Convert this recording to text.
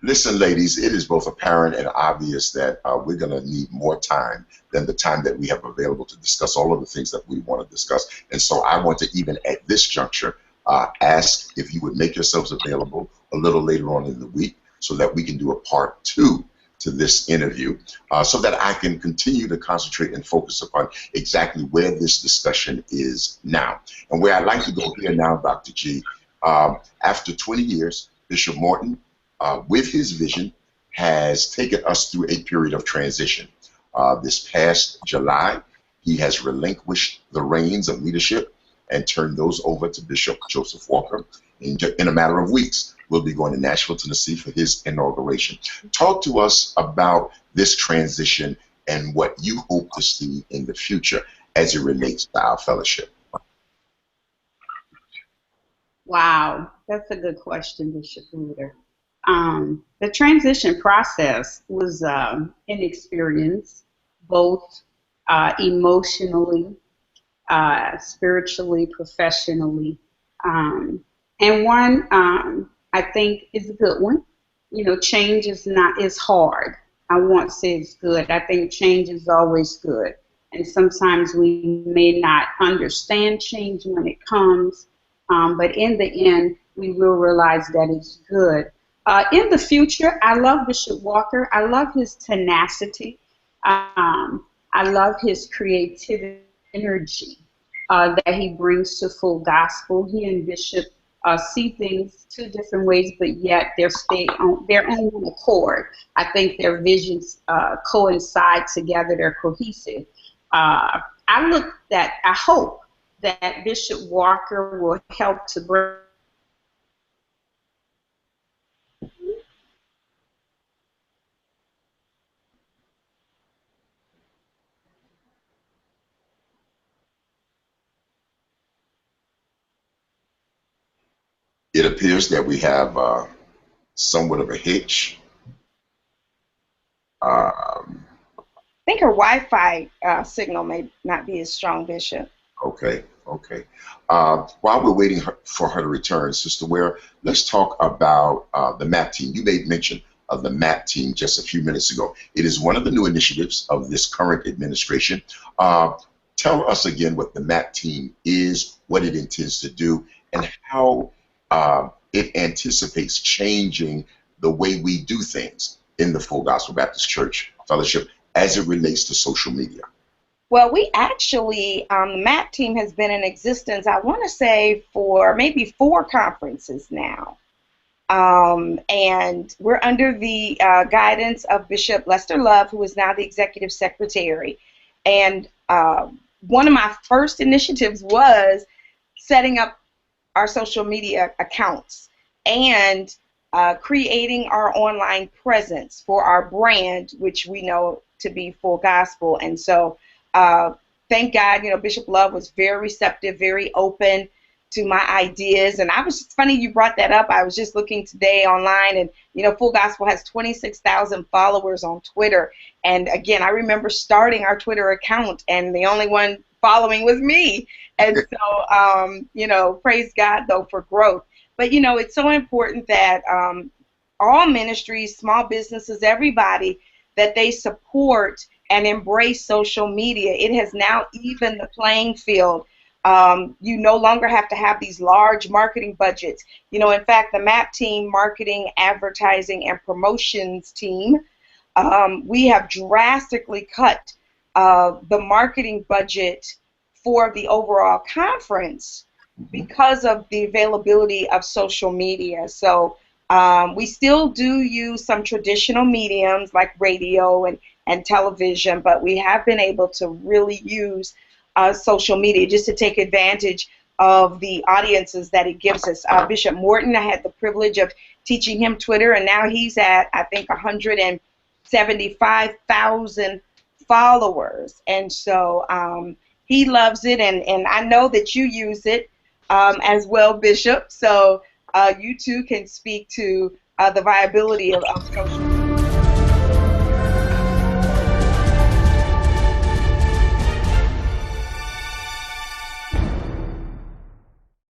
Listen, ladies, it is both apparent and obvious that we're going to need more time than the time that we have available to discuss all of the things that we want to discuss. And so I want to, even at this juncture, ask if you would make yourselves available a little later on in the week so that we can do a part 2 to this interview, so that I can continue to concentrate and focus upon exactly where this discussion is now. And where I'd like to go here now, Dr. G, after 20 years, Bishop Morton, with his vision, has taken us through a period of transition. This past July, he has relinquished the reins of leadership and turned those over to Bishop Joseph Walker. In a matter of weeks, we'll be going to Nashville, Tennessee for his inauguration. Talk to us about this transition and what you hope to see in the future as it relates to our fellowship. Wow, that's a good question, Bishop Ruder. The transition process was an experience, both emotionally, spiritually, professionally, and one I think is a good one. You know, change is hard. I won't say it's good. I think change is always good, and sometimes we may not understand change when it comes, but in the end, we will realize that it's good. In the future, I love Bishop Walker. I love his tenacity. I love his creativity, energy that he brings to Full Gospel. He and Bishop see things 2 different ways, but yet they're stay on their own accord. I think their visions coincide together. They're cohesive. I hope that Bishop Walker will help to bring It appears that we have somewhat of a hitch. I think her Wi-Fi signal may not be as strong, Bishop. Okay. While we're waiting for her to return, Sister Ware, let's talk about the MAP team. You made mention of the MAP team just a few minutes ago. It is one of the new initiatives of this current administration. Tell us again what the MAP team is, what it intends to do, and how it anticipates changing the way we do things in the Full Gospel Baptist Church Fellowship as it relates to social media. Well, we actually, the MAP team has been in existence, I want to say, for maybe 4 conferences now. And we're under the guidance of Bishop Lester Love, who is now the executive secretary. And one of my first initiatives was setting up our social media accounts and creating our online presence for our brand, which we know to be Full Gospel. And so thank God, you know, Bishop Love was very receptive, very open to my ideas. And it's funny you brought that up. I was just looking today online, and, you know, Full Gospel has 26,000 followers on Twitter. And again, I remember starting our Twitter account, and the only one following was me. And so, you know, praise God, though, for growth. But, you know, it's so important that all ministries, small businesses, everybody, that they support and embrace social media. It has now evened the playing field. You no longer have to have these large marketing budgets. You know, in fact, the MAP team, marketing, advertising, and promotions team, we have drastically cut the marketing budget for the overall conference because of the availability of social media. So we still do use some traditional mediums like radio and television, but we have been able to really use social media just to take advantage of the audiences that it gives us. Bishop Morton, I had the privilege of teaching him Twitter, and now he's at, I think, 175,000 followers. And so he loves it, and I know that you use it as well, Bishop. So you too can speak to the viability of social media.